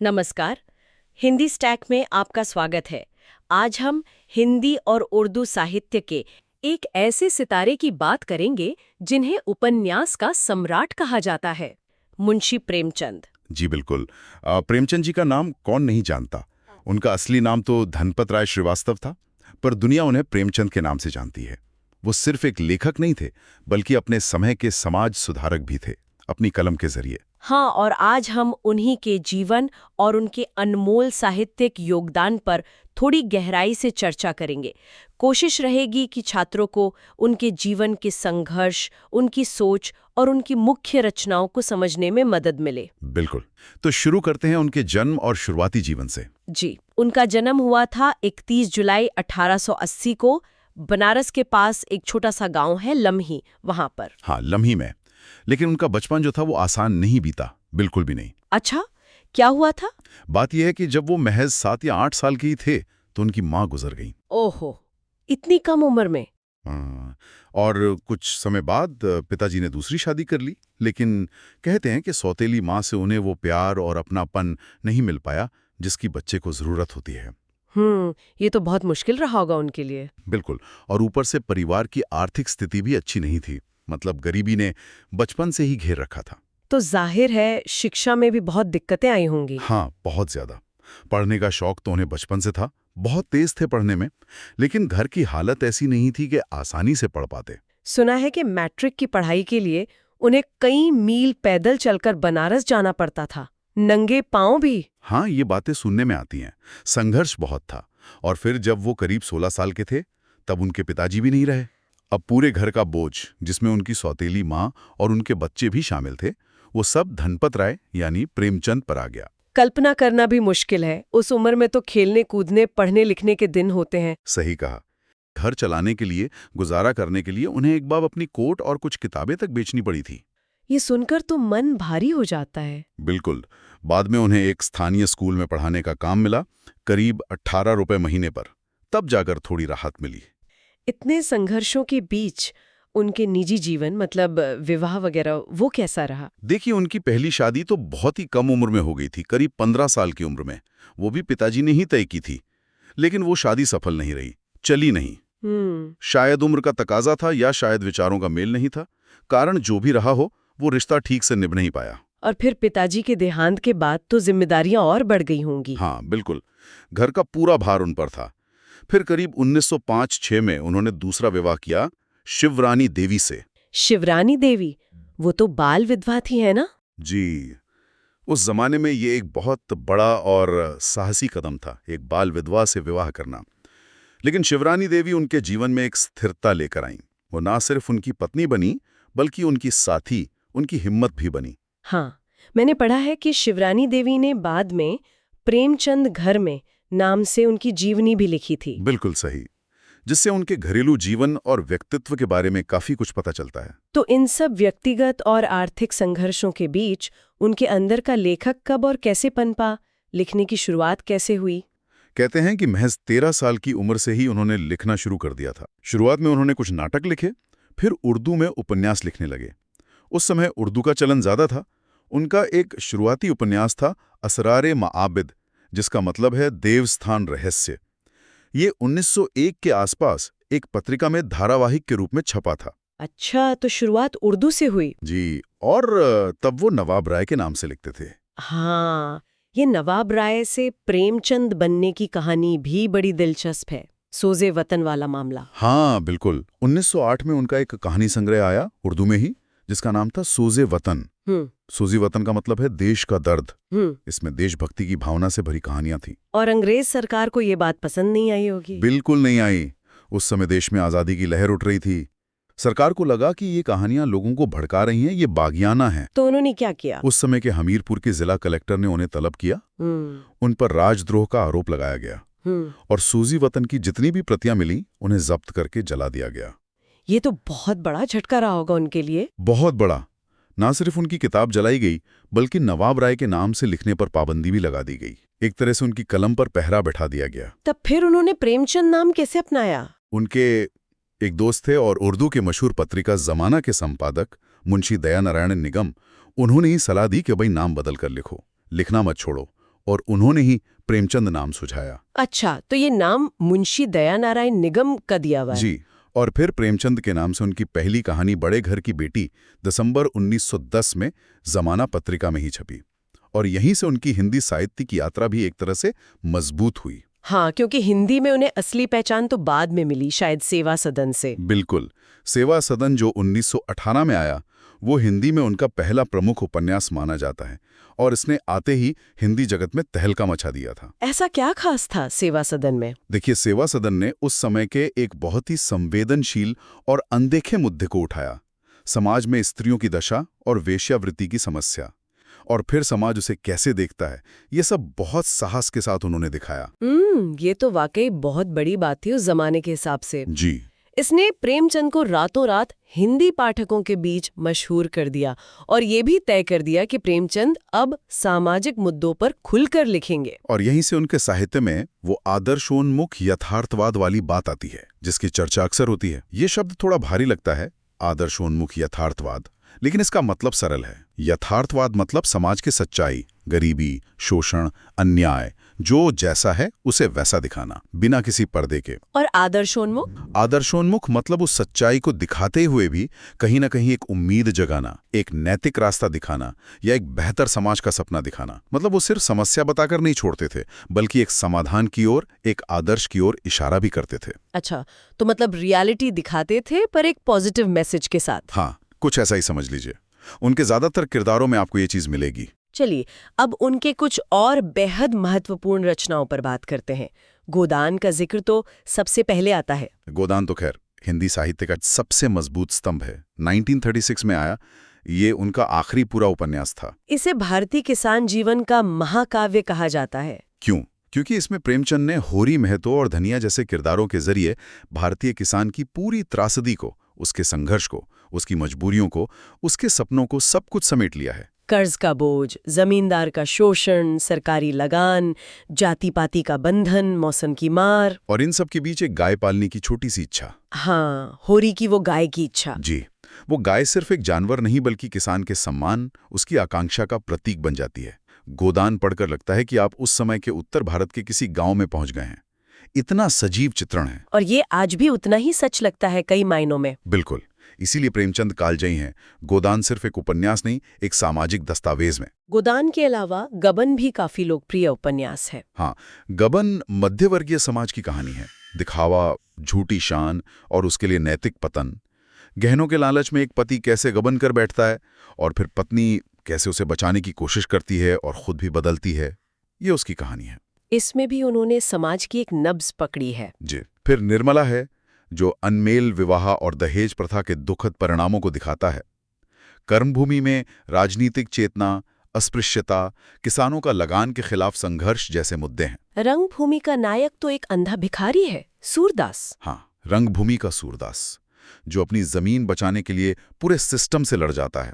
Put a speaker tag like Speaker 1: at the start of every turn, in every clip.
Speaker 1: नमस्कार। हिंदी स्टैक में आपका स्वागत है। आज हम हिंदी और उर्दू साहित्य के एक ऐसे सितारे की बात करेंगे जिन्हें उपन्यास का सम्राट कहा जाता है, मुंशी प्रेमचंद।
Speaker 2: जी बिल्कुल। प्रेमचंद जी का नाम कौन नहीं जानता। उनका असली नाम तो धनपत राय श्रीवास्तव था, पर दुनिया उन्हें प्रेमचंद के नाम से जानती है। वो सिर्फ एक लेखक नहीं थे, बल्कि अपने समय के समाज सुधारक भी थे, अपनी कलम के जरिए।
Speaker 1: हाँ, और आज हम उन्हीं के जीवन और उनके अनमोल साहित्यिक योगदान पर थोड़ी गहराई से चर्चा करेंगे। कोशिश रहेगी कि छात्रों को उनके जीवन के संघर्ष, उनकी सोच और उनकी मुख्य रचनाओं को समझने में मदद मिले।
Speaker 2: बिल्कुल। तो शुरू करते हैं उनके जन्म और शुरुआती जीवन से।
Speaker 1: जी, उनका जन्म हुआ था 31 जुलाई 1880 को बनारस के पास एक छोटा सा गांव है लम्ही, वहां पर।
Speaker 2: हाँ, लम्ही में। लेकिन उनका बचपन जो था वो आसान नहीं बीता, बिल्कुल भी नहीं।
Speaker 1: अच्छा, क्या हुआ था?
Speaker 2: बात यह है कि जब वो महज 7 या 8 साल के ही थे तो उनकी माँ गुजर गई।
Speaker 1: ओहो, इतनी कम उम्र में?
Speaker 2: हाँ, और कुछ समय बाद पिताजी ने दूसरी शादी कर ली, लेकिन कहते हैं कि सौतेली माँ से उन्हें वो प्यार और अपनापन नहीं मिल पाया जिसकी बच्चे को जरूरत होती है।
Speaker 1: ये तो बहुत मुश्किल रहा होगा उनके लिए।
Speaker 2: बिल्कुल। और ऊपर से परिवार की आर्थिक स्थिति भी अच्छी नहीं थी, मतलब गरीबी ने बचपन से ही घेर रखा था।
Speaker 1: तो जाहिर है शिक्षा में भी बहुत दिक्कतें आई होंगी।
Speaker 2: हाँ, बहुत ज्यादा। पढ़ने का शौक तो उन्हें बचपन से था, बहुत तेज थे पढ़ने में, लेकिन घर की हालत ऐसी नहीं थी कि आसानी से पढ़ पाते।
Speaker 1: सुना है कि मैट्रिक की पढ़ाई के लिए उन्हें कई मील पैदल चलकर बनारस जाना पड़ता था, नंगे पांव भी।
Speaker 2: हाँ, ये बातें सुनने में आती हैं। संघर्ष बहुत था। और फिर जब वो करीब 16 साल के थे, तब उनके पिताजी भी नहीं रहे। अब पूरे घर का बोझ, जिसमें उनकी सौतेली माँ और उनके बच्चे भी शामिल थे, वो सब धनपत राय यानी प्रेमचंद पर आ गया।
Speaker 1: कल्पना करना भी मुश्किल है, उस उम्र में तो खेलने कूदने पढ़ने लिखने के दिन होते हैं।
Speaker 2: सही कहा। घर चलाने के लिए, गुजारा करने के लिए उन्हें एक बार अपनी कोट और कुछ किताबें तक बेचनी पड़ी थी।
Speaker 1: ये सुनकर तो मन भारी हो जाता है।
Speaker 2: बिल्कुल। बाद में उन्हें एक स्थानीय स्कूल में पढ़ाने का काम मिला, करीब 18 रुपए महीने पर। तब जाकर थोड़ी राहत मिली।
Speaker 1: इतने संघर्षों के बीच उनके निजी जीवन, मतलब विवाह वगैरह, वो कैसा रहा?
Speaker 2: देखिए, उनकी पहली शादी तो बहुत ही कम उम्र में हो गई थी, करीब 15 साल की उम्र में। वो भी पिताजी ने ही तय की थी। लेकिन वो शादी सफल नहीं रही, चली नहीं। शायद उम्र का तकाजा था या शायद विचारों का मेल नहीं था। कारण जो भी रहा हो, वो रिश्ता ठीक से निभ नहीं पाया।
Speaker 1: और फिर पिताजी के देहांत के बाद तो जिम्मेदारियां और बढ़ गई होंगी।
Speaker 2: हाँ बिल्कुल। घर का पूरा भार उन पर था। फिर करीब 1905-06 में उन्होंने दूसरा विवाह किया, शिवरानी देवी से।
Speaker 1: शिवरानी देवी, वो तो बाल विधवा थी, है ना?
Speaker 2: जी। उस जमाने में ये एक बहुत बड़ा और साहसी कदम था, एक बाल विधवा से विवाह करना। लेकिन शिवरानी देवी उनके जीवन में एक स्थिरता लेकर आईं। वो ना सिर्फ उनकी पत्नी बनी, बल्कि उनकी साथी, उनकी हिम्मत भी बनी।
Speaker 1: हाँ, मैंने पढ़ा है कि शिवरानी देवी ने बाद में प्रेमचंद घर में नाम से उनकी जीवनी भी लिखी थी।
Speaker 2: बिल्कुल सही। जिससे उनके घरेलू जीवन और व्यक्तित्व के बारे में काफी कुछ पता चलता है।
Speaker 1: तो इन सब व्यक्तिगत और आर्थिक संघर्षों के बीच उनके अंदर का लेखक कब और कैसे पनपा, लिखने की शुरुआत कैसे हुई?
Speaker 2: कहते हैं कि महज 13 साल की उम्र से ही उन्होंने लिखना शुरू कर दिया था। शुरुआत में उन्होंने कुछ नाटक लिखे, फिर उर्दू में उपन्यास लिखने लगे। उस समय उर्दू का चलन ज्यादा था। उनका एक शुरुआती उपन्यास था असरारे माआबिद, जिसका मतलब है देवस्थान रहस्य। ये 1901 के आसपास एक पत्रिका में धारावाहिक के रूप में छपा था।
Speaker 1: अच्छा, तो शुरुआत उर्दू से हुई।
Speaker 2: जी। और तब वो नवाब राय के नाम से लिखते थे।
Speaker 1: हाँ, ये नवाब राय से प्रेमचंद बनने की कहानी भी बड़ी दिलचस्प है, सोजे वतन वाला मामला।
Speaker 2: हाँ बिल्कुल। 1908 में उनका एक कहानी संग्रह आया उर्दू में ही, जिसका नाम था सोजे वतन। सोजी वतन का मतलब है देश का दर्द। इसमें देशभक्ति की भावना से भरी कहानियां थी।
Speaker 1: और अंग्रेज सरकार को ये बात पसंद नहीं आई होगी।
Speaker 2: बिल्कुल नहीं आई। उस समय देश में आजादी की लहर उठ रही थी। सरकार को लगा कि ये कहानियां लोगों को भड़का रही हैं, ये बागियाना है।
Speaker 1: तो उन्होंने क्या किया?
Speaker 2: उस समय के हमीरपुर के जिला कलेक्टर ने उन्हें तलब किया। उन पर राजद्रोह का आरोप लगाया गया और सूजी वतन की जितनी भी प्रतियां मिली उन्हें जब्त करके जला दिया गया।
Speaker 1: ये तो बहुत बड़ा झटका रहा होगा उनके लिए।
Speaker 2: बहुत बड़ा। ना सिर्फ उनकी किताब जलाई गई, बल्कि नवाब राय के नाम से लिखने पर पाबंदी भी लगा दी गई। एक तरह से उनकी कलम पर पहरा बैठा दिया गया।
Speaker 1: तब फिर उन्होंने प्रेमचंद नाम कैसे अपनाया?
Speaker 2: उनके एक दोस्त थे और उर्दू के मशहूर पत्रिका जमाना के संपादक मुंशी दयानारायण निगम, उन्होंने ही सलाह दी कि भाई नाम बदल कर लिखो, लिखना मत छोड़ो। और उन्होंने ही प्रेमचंद नाम सुझाया।
Speaker 1: अच्छा, तो ये नाम मुंशी दयानारायण निगम का दिया हुआ है।
Speaker 2: जी, और फिर प्रेमचंद के नाम से उनकी पहली कहानी बड़े घर की बेटी दिसंबर 1910 में ज़माना पत्रिका में ही छपी, और यहीं से उनकी हिंदी साहित्य की यात्रा भी एक तरह से मजबूत हुई।
Speaker 1: हाँ, क्योंकि हिंदी में उन्हें असली पहचान तो बाद में मिली, शायद सेवा सदन से।
Speaker 2: बिल्कुल, सेवा सदन जो 1918 में आया, वो हिंदी में उनका पहला प्रमुख उपन्यास माना जाता है, और इसने आते ही हिंदी जगत में तहलका मचा दिया था।
Speaker 1: ऐसा क्या खास था सेवा सदन में?
Speaker 2: देखिए, सेवा सदन ने उस समय के एक बहुत ही संवेदनशील और अनदेखे मुद्दे को उठाया, समाज में स्त्रियों की दशा और वेश्यावृत्ति की समस्या, और फिर समाज उसे कैसे देखता है, ये सब बहुत साहस के साथ उन्होंने दिखाया।
Speaker 1: ये तो वाकई बहुत बड़ी बात थी उस जमाने के हिसाब से।
Speaker 2: जी,
Speaker 1: इसने प्रेमचंद को रातों रात हिंदी पाठकों के बीच मशहूर कर दिया, और ये भी तय कर दिया कि प्रेमचंद अब सामाजिक मुद्दों पर खुलकर लिखेंगे।
Speaker 2: और यहीं से उनके साहित्य में वो आदर्शोन्मुख यथार्थवाद वाली बात आती है, जिसकी चर्चा अक्सर होती है। ये शब्द थोड़ा भारी लगता है, आदर्शोन्मुख यथार्थवाद, लेकिन इसका मतलब सरल है। यथार्थवाद मतलब समाज की सच्चाई, गरीबी, शोषण, अन्याय, जो जैसा है उसे वैसा दिखाना, बिना किसी पर्दे के।
Speaker 1: और आदर्शोन्मुख?
Speaker 2: आदर्शोन्मुख मतलब उस सच्चाई को दिखाते हुए भी कहीं ना कहीं एक उम्मीद जगाना, एक नैतिक रास्ता दिखाना, या एक बेहतर समाज का सपना दिखाना। मतलब वो सिर्फ समस्या बताकर नहीं छोड़ते थे, बल्कि एक समाधान की ओर, एक आदर्श की ओर इशारा भी करते थे।
Speaker 1: अच्छा, तो मतलब रियलिटी दिखाते थे पर एक पॉजिटिव मैसेज के साथ।
Speaker 2: हाँ, कुछ ऐसा ही समझ लीजिए। उनके ज्यादातर किरदारों में आपको ये चीज मिलेगी।
Speaker 1: चलिए, अब उनके कुछ और बेहद महत्वपूर्ण रचनाओं पर बात करते हैं। गोदान का जिक्र तो सबसे पहले आता है।
Speaker 2: गोदान तो खैर हिंदी साहित्य का सबसे मजबूत स्तंभ है। 1936 में आया, ये उनका आखिरी पूरा उपन्यास था।
Speaker 1: इसे भारतीय किसान जीवन का महाकाव्य कहा जाता है।
Speaker 2: क्यों? क्योंकि इसमें प्रेमचंद ने होरी महतो और धनिया जैसे किरदारों के जरिए भारतीय किसान की पूरी त्रासदी को, उसके संघर्ष को, उसकी मजबूरियों को, उसके सपनों को, सब कुछ समेट लिया है।
Speaker 1: कर्ज का बोझ, जमींदार का शोषण, सरकारी लगान, जाति पाति का बंधन, मौसम की मार,
Speaker 2: और इन सब के बीच एक गाय पालने की छोटी सी इच्छा।
Speaker 1: हाँ, होरी की वो गाय की इच्छा।
Speaker 2: जी, वो गाय सिर्फ एक जानवर नहीं, बल्कि किसान के सम्मान, उसकी आकांक्षा का प्रतीक बन जाती है। गोदान पढ़कर लगता है कि आप उस समय के उत्तर भारत के किसी गांव में पहुंच गए हैं। इतना सजीव चित्रण है।
Speaker 1: और ये आज भी उतना ही सच लगता है कई मायनों में।
Speaker 2: बिल्कुल, इसीलिए प्रेमचंद कालजयी हैं। गोदान सिर्फ एक उपन्यास नहीं, एक सामाजिक दस्तावेज में।
Speaker 1: गोदान के अलावा गबन भी काफी लोकप्रिय उपन्यास है।
Speaker 2: हाँ, गबन मध्यवर्गीय समाज की कहानी है। दिखावा, झूठी शान और उसके लिए नैतिक पतन। गहनों के लालच में एक पति कैसे गबन कर बैठता है, और फिर पत्नी कैसे उसे बचाने की कोशिश करती है और खुद भी बदलती है, ये उसकी कहानी है।
Speaker 1: इसमें भी उन्होंने समाज की एक नब्ज पकड़ी है।
Speaker 2: जी, फिर निर्मला है, जो अनमेल विवाह और दहेज प्रथा के दुखद परिणामों को दिखाता है। कर्मभूमि में राजनीतिक चेतना, अस्पृश्यता, किसानों का लगान के खिलाफ संघर्ष जैसे मुद्दे हैं।
Speaker 1: रंगभूमि का नायक तो एक अंधा भिखारी है, सूरदास।
Speaker 2: हाँ, रंगभूमि का सूरदास, जो अपनी जमीन बचाने के लिए पूरे सिस्टम से लड़ जाता है।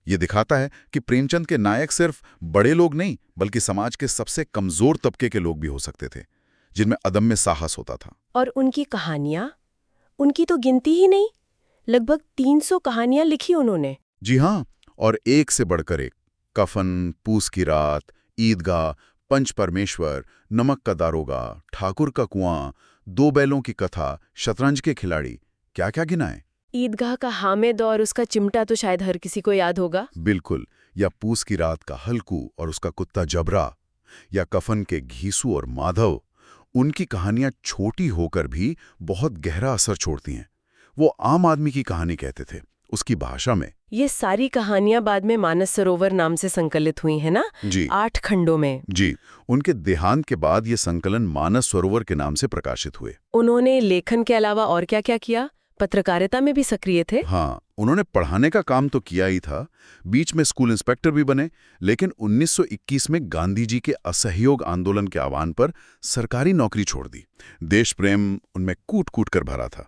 Speaker 2: ये दिखाता है कि प्रेमचंद के नायक सिर्फ बड़े लोग नहीं, बल्कि समाज के सबसे कमजोर तबके के लोग भी हो सकते थे, जिनमें अदम्य साहस होता था।
Speaker 1: और उनकी कहानियां, उनकी तो गिनती ही नहीं, लगभग 300 कहानियां लिखी उन्होंने।
Speaker 2: जी हाँ, और एक से बढ़कर एक। कफन, पूस की रात, ईदगाह, पंच परमेश्वर, नमक का दारोगा, ठाकुर का कुआं, दो बैलों की कथा, शतरंज के खिलाड़ी, क्या क्या गिनाए।
Speaker 1: ईदगाह का हामिद और उसका चिमटा तो शायद हर किसी को याद होगा।
Speaker 2: बिल्कुल, या पूस की रात का हल्कू और उसका कुत्ता जबरा, या कफन के घीसू और माधव। उनकी कहानियां छोटी होकर भी बहुत गहरा असर छोड़ती हैं। वो आम आदमी की कहानी कहते थे, उसकी भाषा में।
Speaker 1: ये सारी कहानियां बाद में मानस सरोवर नाम से संकलित हुई है ना?
Speaker 2: जी,
Speaker 1: 8 खंडों में।
Speaker 2: जी, उनके देहांत के बाद ये संकलन मानस सरोवर के नाम से प्रकाशित हुए।
Speaker 1: उन्होंने लेखन के अलावा और क्या क्या किया? पत्रकारिता में भी सक्रिय थे।
Speaker 2: हाँ, उन्होंने पढ़ाने का काम तो किया ही था, बीच में स्कूल इंस्पेक्टर भी बने, लेकिन 1921 में गांधी जी के असहयोग आंदोलन के आह्वान पर सरकारी नौकरी छोड़ दी। देश प्रेम उनमें कूट कूट कर भरा था।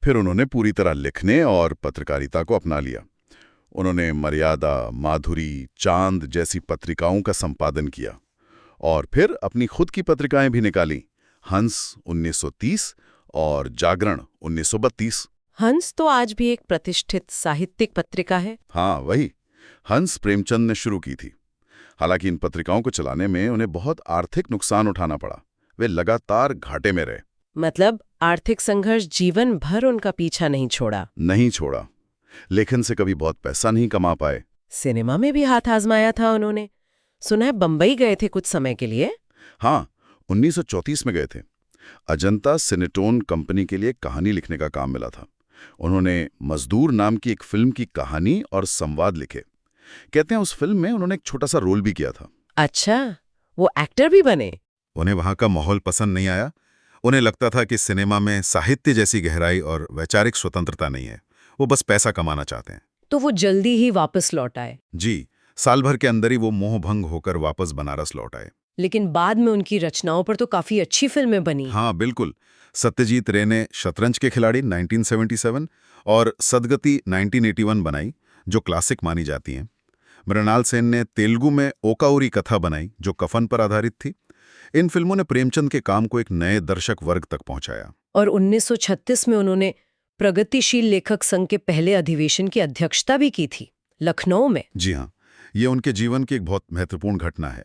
Speaker 2: फिर उन्होंने पूरी तरह लिखने और पत्रकारिता को अपना लिया। उन्होंने मर्यादा, माधुरी, चांद जैसी पत्रिकाओं का संपादन किया, और फिर अपनी खुद की पत्रिकाएं भी निकाली। हंस 1930 और जागरण 1932।
Speaker 1: हंस तो आज भी एक प्रतिष्ठित साहित्यिक पत्रिका है।
Speaker 2: हाँ, वही हंस प्रेमचंद ने शुरू की थी। हालांकि इन पत्रिकाओं को चलाने में उन्हें बहुत आर्थिक नुकसान उठाना पड़ा। वे लगातार घाटे में रहे।
Speaker 1: मतलब आर्थिक संघर्ष जीवन भर उनका पीछा नहीं छोड़ा।
Speaker 2: नहीं छोड़ा। लेखन से कभी बहुत पैसा नहीं कमा पाए।
Speaker 1: सिनेमा में भी हाथ आजमाया था उन्होंने। सुना है बंबई गए थे कुछ समय के लिए।
Speaker 2: हाँ, 1934 में गए थे। अजंता सिनेटोन कंपनी के लिए कहानी लिखने का काम मिला था। उन्होंने मजदूर नाम की एक फिल्म की कहानी और संवाद लिखे। कहते हैं उस फिल्म में उन्होंने एक छोटा सा रोल भी किया था।
Speaker 1: अच्छा, वो एक्टर भी बने।
Speaker 3: उन्हें वहां का माहौल पसंद नहीं आया। उन्हें लगता था कि सिनेमा में साहित्य जैसी गहराई और वैचारिक स्वतंत्रता नहीं है। वो बस पैसा कमाना चाहते हैं।
Speaker 1: तो वो जल्दी ही वापस लौट आए।
Speaker 3: जी, साल भर के अंदर ही वो मोहभंग होकर वापस बनारस लौट आए।
Speaker 1: लेकिन बाद में उनकी रचनाओं पर तो काफी अच्छी फिल्में बनी।
Speaker 3: हाँ, बिल्कुल। सत्यजीत रे ने शतरंज के खिलाड़ी 1977 और सदगति 1981 बनाई, जो क्लासिक मानी जाती हैं। मृणाल सेन ने तेलुगु में ओकाउरी कथा बनाई, जो कफन पर आधारित थी। इन फिल्मों ने प्रेमचंद के काम को एक नए दर्शक वर्ग तक पहुंचाया।
Speaker 1: और 1936 में उन्होंने प्रगतिशील लेखक संघ के पहले अधिवेशन की अध्यक्षता भी की थी, लखनऊ में।
Speaker 3: जी हाँ, ये उनके जीवन की एक बहुत महत्वपूर्ण घटना है।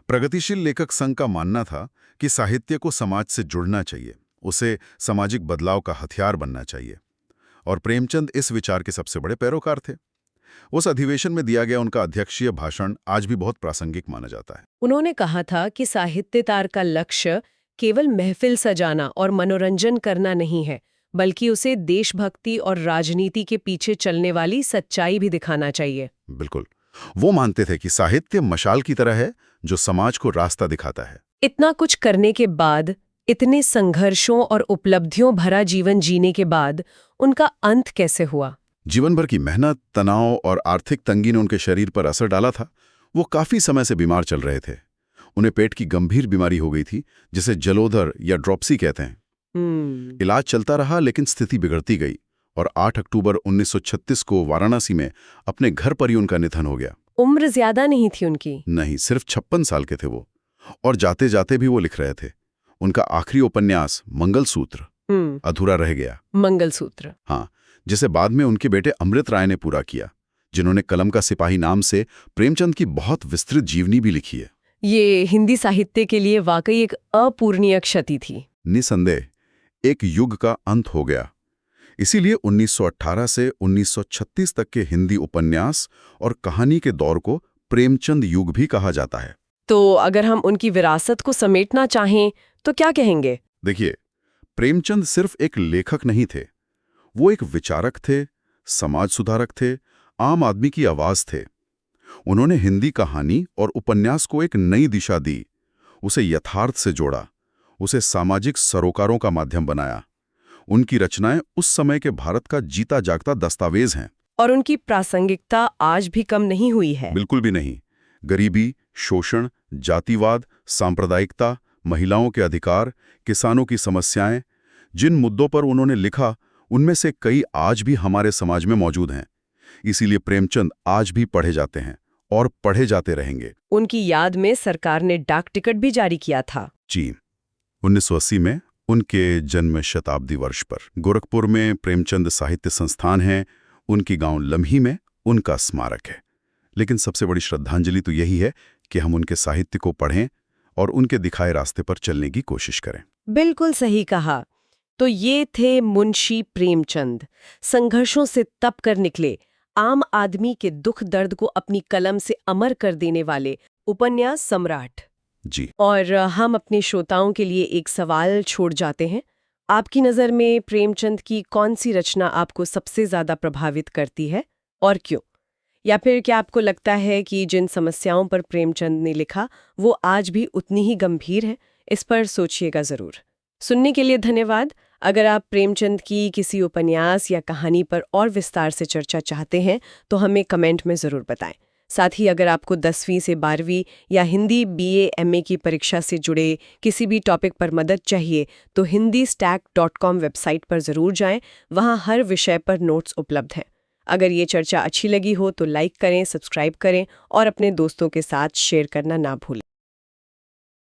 Speaker 3: प्रगतिशील लेखक संघ का मानना था कि साहित्य को समाज से जुड़ना चाहिए, उसे सामाजिक बदलाव का हथियार बनना चाहिए। और प्रेमचंद इस विचार के सबसे बड़े पैरोकार थे। उस अधिवेशन में दिया गया उनका अध्यक्षीय भाषण आज भी बहुत प्रासंगिक माना जाता है।
Speaker 1: उन्होंने कहा था कि साहित्यकार का लक्ष्य केवल महफिल सजाना और मनोरंजन करना नहीं है, बल्कि उसे देशभक्ति और राजनीति के पीछे चलने वाली सच्चाई भी दिखाना चाहिए।
Speaker 3: बिल्कुल। वो मानते थे कि साहित्य मशाल की तरह है जो समाज को रास्ता दिखाता है।
Speaker 1: इतना कुछ करने के बाद, इतने संघर्षों और उपलब्धियों भरा जीवन जीने के बाद उनका अंत कैसे हुआ?
Speaker 2: जीवन भर की मेहनत, तनाव और आर्थिक तंगी ने उनके शरीर पर असर डाला था। वो काफी समय से बीमार चल रहे थे। उन्हें पेट की गंभीर बीमारी हो गई थी, जिसे जलोदर या ड्रॉप्सी कहते हैं। इलाज चलता रहा, लेकिन स्थिति बिगड़ती गई और 8 अक्टूबर 1936 को वाराणसी में अपने घर पर ही उनका निधन हो गया।
Speaker 1: उम्र ज्यादा नहीं थी उनकी।
Speaker 2: नहीं, सिर्फ 56 साल के थे वो। और जाते जाते भी वो लिख रहे थे। उनका आखिरी उपन्यास मंगलसूत्र अधूरा रह गया।
Speaker 1: मंगलसूत्र,
Speaker 2: हाँ, जिसे बाद में उनके बेटे अमृत राय ने पूरा किया, जिन्होंने कलम का सिपाही नाम से प्रेमचंद की बहुत विस्तृत जीवनी भी लिखी है।
Speaker 1: ये हिंदी साहित्य के लिए वाकई एक अपूरणीय क्षति थी।
Speaker 2: निसंदेह एक युग का अंत हो गया। इसीलिए 1918 से 1936 तक के हिंदी उपन्यास और कहानी के दौर को प्रेमचंद युग भी कहा जाता है।
Speaker 1: तो अगर हम उनकी विरासत को समेटना चाहें तो क्या कहेंगे?
Speaker 2: देखिए, प्रेमचंद सिर्फ एक लेखक नहीं थे। वो एक विचारक थे, समाज सुधारक थे, आम आदमी की आवाज थे। उन्होंने हिंदी कहानी और उपन्यास को एक नई दिशा दी, उसे यथार्थ से जोड़ा, उसे सामाजिक सरोकारों का माध्यम बनाया। उनकी रचनाएं उस समय के भारत का जीता जागता दस्तावेज हैं।
Speaker 1: और उनकी प्रासंगिकता आज भी कम नहीं हुई है।
Speaker 2: बिल्कुल भी नहीं। गरीबी, शोषण, जातिवाद, सांप्रदायिकता, महिलाओं के अधिकार, किसानों की समस्याएं, जिन मुद्दों पर उन्होंने लिखा, उनमें से कई आज भी हमारे समाज में मौजूद हैं। इसीलिए प्रेमचंद आज भी पढ़े जाते हैं और पढ़े जाते रहेंगे।
Speaker 1: उनकी याद में सरकार ने डाक टिकट भी जारी किया था।
Speaker 2: जी, 1980 में उनके जन्म शताब्दी वर्ष पर गोरखपुर में प्रेमचंद साहित्य संस्थान है। उनकी गांव लम्ही में उनका स्मारक है। लेकिन सबसे बड़ी श्रद्धांजलि तो यही है कि हम उनके साहित्य को पढ़ें और उनके दिखाए रास्ते पर चलने की कोशिश करें।
Speaker 1: बिल्कुल सही कहा। तो ये थे मुंशी प्रेमचंद, संघर्षों से तप कर निकले, आम आदमी के दुख दर्द को अपनी कलम से अमर कर देने वाले उपन्यास सम्राट।
Speaker 2: जी।
Speaker 1: और हम अपने श्रोताओं के लिए एक सवाल छोड़ जाते हैं। आपकी नज़र में प्रेमचंद की कौन सी रचना आपको सबसे ज़्यादा प्रभावित करती है और क्यों? या फिर क्या आपको लगता है कि जिन समस्याओं पर प्रेमचंद ने लिखा वो आज भी उतनी ही गंभीर है? इस पर सोचिएगा ज़रूर। सुनने के लिए धन्यवाद। अगर आप प्रेमचंद की किसी उपन्यास या कहानी पर और विस्तार से चर्चा चाहते हैं तो हमें कमेंट में ज़रूर बताएं। साथ ही अगर आपको 10वीं से 12वीं या हिंदी BA MA की परीक्षा से जुड़े किसी भी टॉपिक पर मदद चाहिए तो hindistack.com वेबसाइट पर ज़रूर जाएं। वहाँ हर विषय पर नोट्स उपलब्ध हैं। अगर ये चर्चा अच्छी लगी हो तो लाइक करें, सब्सक्राइब करें और अपने दोस्तों के साथ शेयर करना ना भूलें।